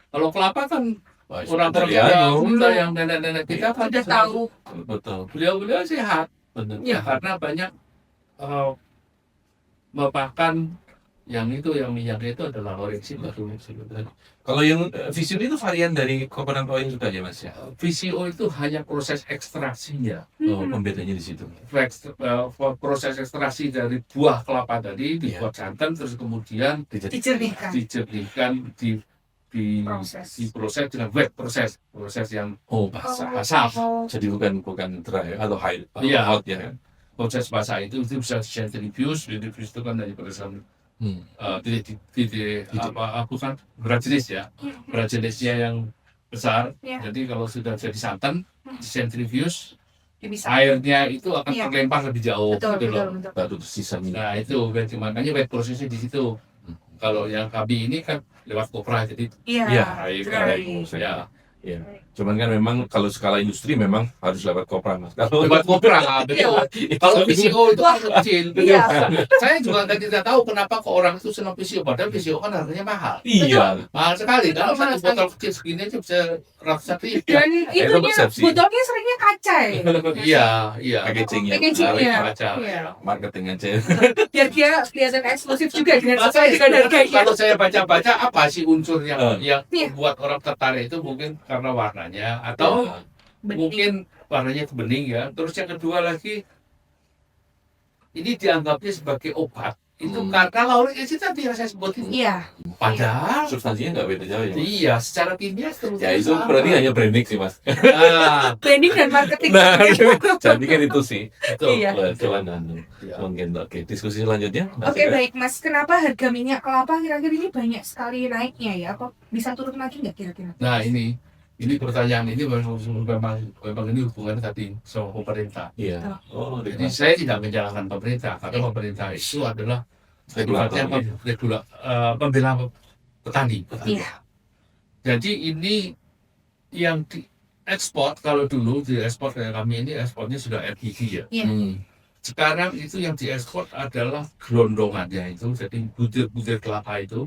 Kalau kelapa kan Wah, orang-orang Italiano. kita yang nenek-nenek kita kan Sudah tahu. Betul. beliau-beliau sehat. Betul. Ya karena banyak memakan yang minyaknya itu adalah lauric acid. Kalau yang Vision itu varian dari coconut oil juga ya, Mas ya? VCO itu hanya proses ekstraksinya. Oh, pembedanya di situ. Proses ekstraksi dari buah kelapa tadi dibuat santan terus kemudian Dicernihkan. dijernihkan diproses dengan wet proses yang Oh, basah. basah. Jadi bukan dry atau Iya. hot ya. Proses basah itu bisa centrifuge itu kan dari berdasarkan bukan berat jenis ya, berat jenisnya yang besar. Iya. Jadi kalau sudah jadi santan di centrifuge Bisa. airnya itu akan Iya. terlempar lebih jauh Betul, gitu betul, loh. betul. Baru sisa minyak. Nah itu berarti makanya wet prosesnya di situ. Kalau yang kami ini kan lewat kopra jadi Iya. Iya, air dry. ya Iya. Cuman kan memang kalau skala industri memang harus lewat kopra, Mas. Kalau Buat kopra, betul. Kalau PCO itu kan kecil. Iya. Saya juga tidak tahu kenapa kok orang itu senang PCO, padahal PCO kan harganya mahal. iya, Mahal sekali. Kalau Mahal satu botol kecil segini aja bisa ratusan ribu. Dan itu itunya persepsi. botolnya seringnya kaca ya. Iya. packagingnya, Packagingnya. Baca. Iya. marketing aja. Biar dia kelihatan eksklusif juga dengan Maka sesuai dengan harganya. kalau saya baca-baca apa sih unsur yang Iya. membuat orang tertarik itu mungkin karena warnanya atau Bening. mungkin warnanya itu bening ya. Terus yang kedua lagi ini dianggapnya sebagai obat. Itu karena lauryl acid tadi yang saya sebut itu. Iya. Padahal Substansinya nggak beda jauh ya, Mas? iya, secara kimia terus Ya itu berarti hanya branding sih, Mas. Branding dan marketing. Nah, jadi kan itu sih. Iya. Betulan mungkin. Oke, diskusi selanjutnya. Mas Oke, Eka. baik Mas, kenapa harga minyak kelapa kira-kira ini banyak sekali naiknya ya? Apa bisa turun lagi nggak kira-kira? Nah, ini pertanyaan ini memang ini hubungannya tadi sama pemerintah. Iya. Oh, Jadi saya tidak menyalahkan pemerintah, karena pemerintah itu adalah sifatnya pembela petani. Iya. Jadi ini yang diekspor, kalau dulu diekspor kayak kami ini ekspornya sudah LPG ya. Iya. Sekarang itu yang diekspor adalah gelondongannya itu, jadi butir-butir kelapa itu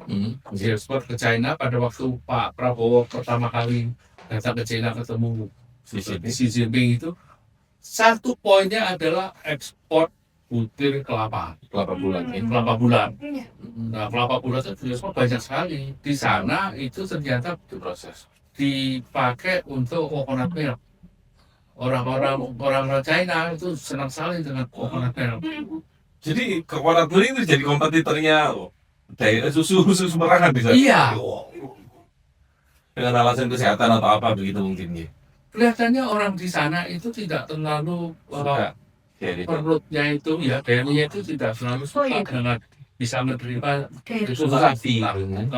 diekspor ke China. Pada waktu Pak Prabowo pertama kali datang ke China ketemu Xi Jinping itu, satu poinnya adalah ekspor butir kelapa bulan. kelapa bulan. Iya. Nah, kelapa bulan itu diekspor banyak sekali. Di sana itu ternyata Proses. dipakai untuk coconut milk. Orang China itu senang sekali dengan coconut milk. Jadi kekuatan beli itu jadi kompetitornya daerah susu sembarangan bisa. Iya. Dengan alasan kesehatan atau apa begitu mungkin ya. Kelihatannya orang di sana itu tidak terlalu Suka. Jadi perutnya itu ya, dairynya itu tidak terlalu Oh, iya. suka dengan bisa menerima Kayak susu sapi.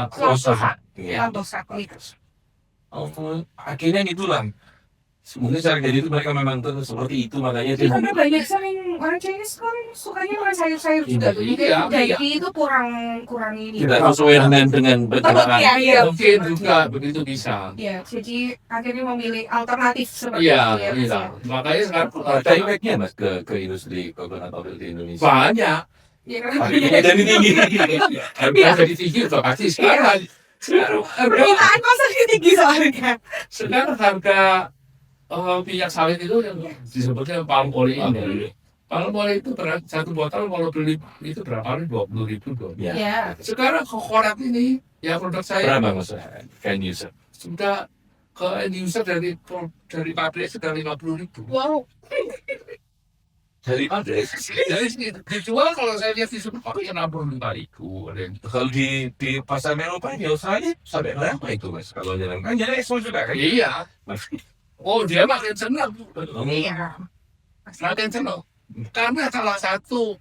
Klosa. Iya. Atau sapi. Oh, akhirnya gitulah. Mungkin secara jadi itu mereka memang tuh seperti itu, makanya dia Karena banyak sering orang Chinese kan sukanya makan sayur-sayur juga. Jadi Iya, daging itu kurang ini. tidak sesuai dengan pencernaan. Iya, iya. mungkin juga begitu bisa. Iya, jadi akhirnya memilih alternatif seperti Iya, itu ya. Mas, iya. ya. Makanya sekarang Ada impactnya mas ke industri coconut oil di Indonesia. banyak. Iya, kan? Harganya jadi tinggi. Harga jadi tinggi udah pasti sekarang. Permintaan pasarnya tinggi soalnya. Sekarang harga minyak sawit itu yang disebutnya palm oil ini. Palm oil itu satu botol kalau beli itu berapa kali 20.000 doang. Ya. Iya. Sekarang coconut ini ya produk saya Berapa mas? Can user. sudah ke end user dari pabrik sudah 50.000. Wow. Dari pabrik. Jadi dijual kalau saya lihat di supermarket 65.000. Kalau di pasar Eropa di Australia sampai berapa itu mas? Kalau jalan kan jadi ekspor juga kan? Iya. Mas. Oh dia makin senang. Iya. Makin senang. Karena salah satu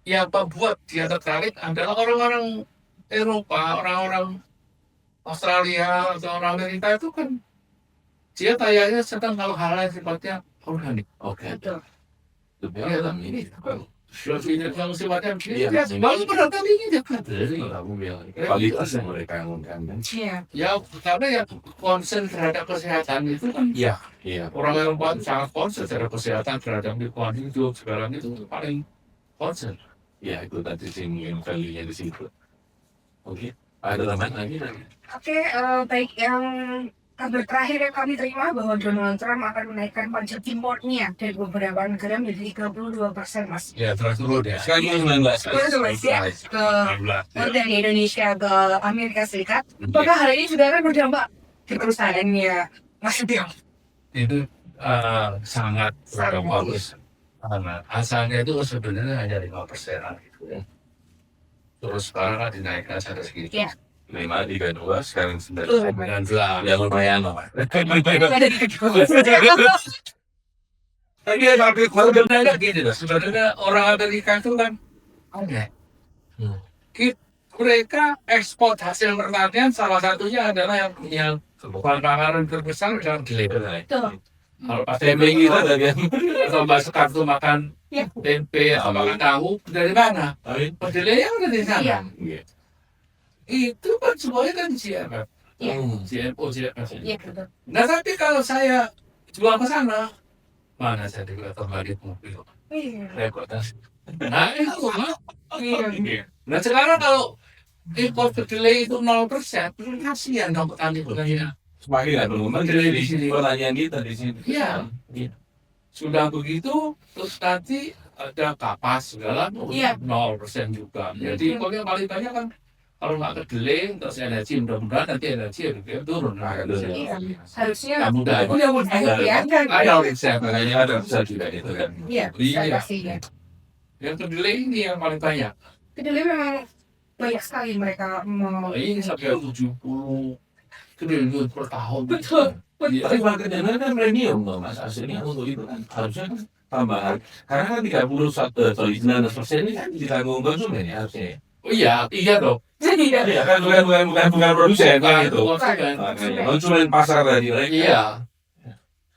yang membuat dia tertarik adalah orang-orang Eropa, orang-orang Australia atau orang Amerika itu kan dia kayaknya senang kalau hal yang sifatnya organik. Oke. Betul. Lebih Iya, alam ini. Lebih yang sifatnya Iya, dia ini. baru berapa tinggi dia kan beli. Aku bilang kualitas yang mereka ngomongkan kan. Iya. Ya karena ya concern terhadap kesehatan itu kan Iya. Iya. orang Eropa itu sangat concern terhadap kesehatan, terhadap lingkungan hidup sekarang itu paling concern. Ya itu tadi sih mungkin value-nya di situ. Oke. Ada tambahan lagi? Oke, baik, yang kabar terakhir yang kami terima bahwa Donald Trump akan menaikkan pajak importnya dari beberapa negara menjadi 32%, Mas. Ya terus turun ya. Sekarang 19. Terus Mas ya, dari Indonesia ke Amerika Serikat. Apakah hal ini juga akan berdampak di perusahaannya Mas Biang? Itu sangat bagus. Karena asalnya itu sebenarnya hanya 5% gitu ya. Terus sekarang kan dinaikkan sampai segitu. Iya. 532 sekarang 9. Dan lah. Ya lumayan lah. Ada di Tapi ya tapi sebenarnya gini loh. Sebenarnya orang Amerika itu kan aneh. Mereka ekspor hasil pertanian salah satunya adalah yang bahan makanan terbesar adalah kedelai. Betul. Kalau pas Tempe kita ada kan. atau Mbak Sekar tuh makan Iya. tempe atau makan tahu dari mana? Kedelai yang ada di sana. Iya. Iya. Itu kan semuanya kan siapa? Iya. CMO, CMS. Iya betul. Nah tapi kalau saya jual ke sana, mana saya regulator balik mobil, Iya. repot. Nah itu mah. Iya. Nah sekarang kalau impor kedelai itu 0%, kasihan dong petani petaninya. Semakin nggak berkembang jadi di sini pertanyaan kita di sini. Iya. Sudah begitu, terus nanti ada kapas segala, Iya. 0% juga. Jadi impornya paling banyak kan kalau nggak kedelai, terus energi, mudah-mudahan nanti energi turun. Nah, Iya. Harusnya nggak mudah. udah mudah ya kan. Ayo riset. Makanya ada bisa juga itu kan. Iya. Iya. Pasti ya. Yang kedelai ini yang paling banyak. Kedelai memang banyak sekali mereka mau. Ini sampai 70 triliun per tahun. Betul. Iya. Tapi marketnya kan premium loh mas, aslinya untuk itu kan harusnya kan tambahan. Karena kan 19% ini kan ditanggung konsumen ya harusnya. Oh iya dong. Jadi ya. Iya kan bukan produsen kan itu. Konsumen. Makanya konsumen pasar tadi mereka. Iya.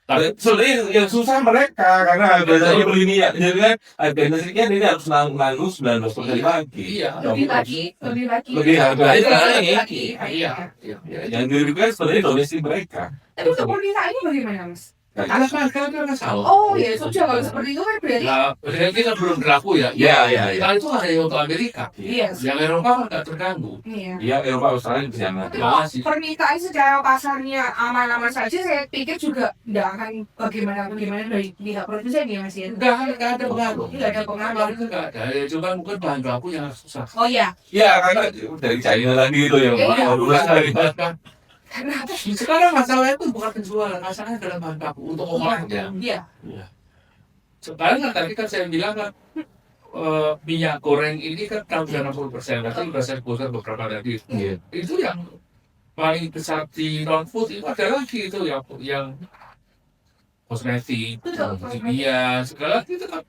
Tapi Sebenarnya yang susah mereka karena biasanya beli minyak jadi kan harganya sekian ini harus nanggung 19% lagi. iya. Lebih lagi. Lebih harganya Lebih naik. lagi. Iya. Yang dirugikan sebenarnya domestik mereka. Tapi untuk pemerintah ini bagaimana mas? Ada kan salah. Oh ya sudah kalau seperti itu kan berarti. Nah, ini kan belum berlaku ya. Iya. Nah, itu hanya untuk Amerika. Iya. Yang Eropa kan nggak terganggu. Iya. Iya Eropa Australia bisa nggak? Tapi kalau permintaan secara pasarnya aman-aman saja, saya pikir juga tidak akan bagaimana dari pihak produsen ya mas ya. Nggak ada pengaruh. Nggak ada pengaruh. Pengaruh itu nggak ada. Ya, cuma mungkin bahan baku yang susah. Oh iya. Iya karena dari China lagi itu yang Iya. baru Kenapa? Sekarang masalahnya itu bukan penjualan, masalahnya dalam bahan baku untuk olahnya. Iya. Sekarang kan tadi kan saya bilang kan minyak goreng ini kan sudah 60%, berarti sudah saya sebutkan beberapa tadi. Iya. Itu yang paling besar di non food itu ada lagi itu yang kosmetik, Betul. kimia, segala itu kan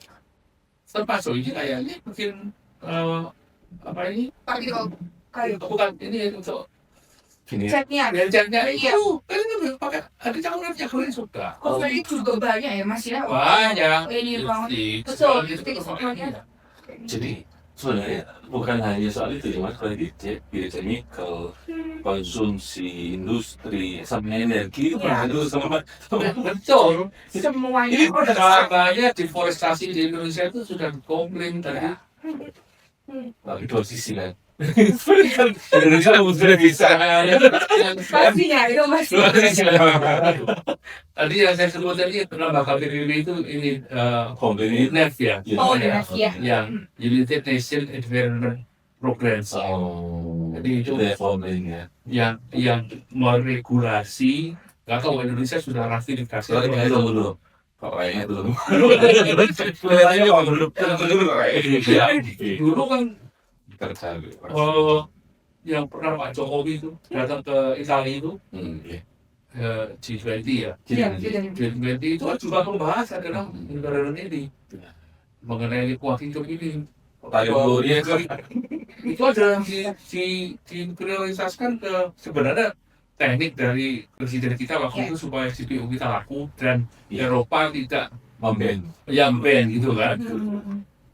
termasuk ini kayaknya bikin apa ini? Partikel kayu. Bukan ini untuk Gini. Catnya. Belanjanya Iya. itu kan itu pakai ada campuran minyak goreng sudah. Kosmetik juga banyak ya mas ya. Banyak. Ini banget. Lipstick, Betul, segala gitu lipstick kan semuanya. pakai. Jadi sebenarnya bukan hanya soal itu ya mas, kalau dicek biochemical, konsumsi industri, sama energi itu Iya. beradu sama Betul. Semuanya. Ini makanya deforestasi di Indonesia itu sudah komplain tadi. tapi dua sisi kan. Indonesia sudah bisa. Pastinya itu mas. Tadi yang saya sebut tadi lembaga PBB itu ini Komplain UNEP ya. Oh ya. Yang United Nations Environment Program. Jadi itu Jadi itu komplain ya. yang meregulasi. Nggak tahu Indonesia sudah ratifikasi. Kalau itu dulu. Kok kayaknya itu dulu. Kelihatannya kok dulu. Dulu kok kayaknya. Dulu kan Kerja. yang pernah Pak Jokowi itu datang ke Italia itu Iya. G20 ya. Iya. G20 itu kan juga membahas adalah negara ini mengenai lingkungan hidup ini. Tadi dulu dia kan. Itu ada yang diprioritaskan ke sebenarnya teknik dari presiden kita waktu itu supaya CPO kita laku dan Eropa tidak Memben. yang ban gitu kan.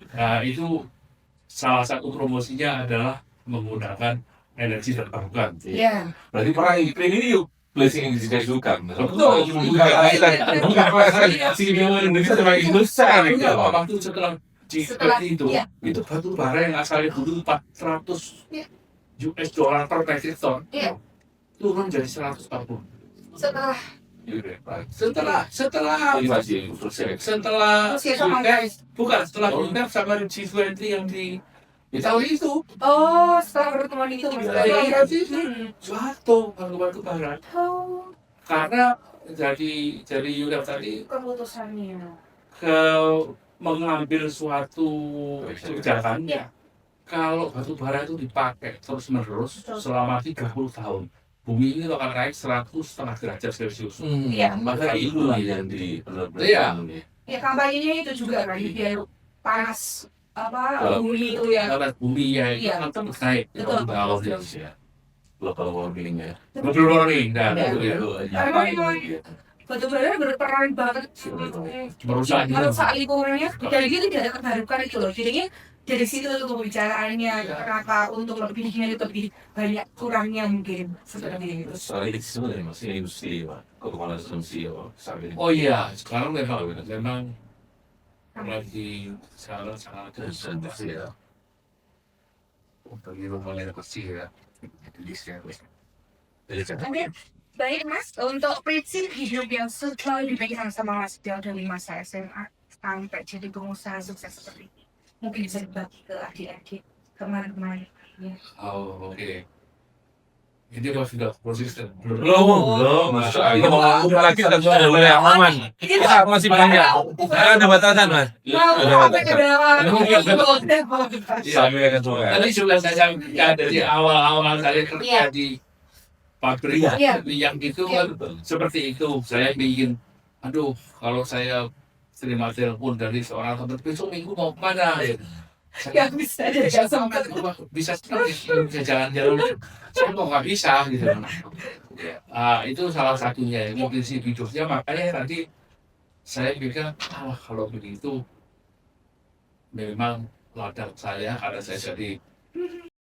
Nah itu salah satu promosinya adalah menggunakan energi terbarukan. Iya. Berarti perang iklim ini yuk blessing yang disukai. Betul. Bukan masalah si Indonesia semakin besar gitu. Waktu setelah Setelah, G20 itu, iya. itu batu bara yang asalnya dulu 400 Iya. US dollar per metric ton, Iya. turun jadi 140. Setelah Setelah Ini masih proses. setelah Rusia sama guys. bukan setelah UNEP sama G20 yang di Italia itu Oh, setelah pertemuan itu mas. Iya. jatuh batu bara Oh, karena dari UNEP tadi keputusannya. ke mengambil suatu kebijakan Iya. kalau batu bara itu dipakai terus menerus Betul. selama 30 tahun bumi ini akan naik 100,5 derajat Celcius. Iya. Maka itu yang di Iya. Ya kampanyenya itu juga kan biar panas apa Kalau- bumi itu ya. Karena bumi ya itu Iya. akan terus naik Betul. ke bawah ya. Global warming ya. Global warming dan Iya. itu ya. Karena memang batu bara berperan banget Merusak merusak lingkungannya. Dari gitu tidak terbarukan itu loh. Jadinya dari situ tuh pembicaraannya kenapa untuk lebih banyak kurangnya mungkin seperti itu. Soal itu sebenarnya masih industri pak, kok malah asumsi ya sampai. Oh iya, sekarang memang lagi sangat Industri ya. bagi rumah yang kecil ya. Oke, baik Mas, untuk prinsip hidup yang selalu dipegang sama Mas Del dari masa SMA sampai jadi pengusaha sukses seperti ini. Mungkin bisa dibagi ke adik-adik kemarin-kemarin. Ya. Oh oke. Ini kalau sudah konsisten. Belum, masuk. Kita mau ngomong lagi dan sudah mulai aman. Kita masih banyak. Ada batasan mas. Sampai ke bawah. Sampai kan semua. Tadi sudah saya sampaikan dari awal saya kerja di pabrik Iya. yang itu kan seperti itu. Saya bikin, aduh kalau saya terima telepon dari seorang teman besok minggu mau kemana? Ya bisa deh, Bisa sampai. bisa bisa jalan-jalan. Saya kok nggak bisa gitu. Itu salah satunya ini prinsip hidupnya, makanya tadi saya pikir kalau begitu memang ladang saya karena saya jadi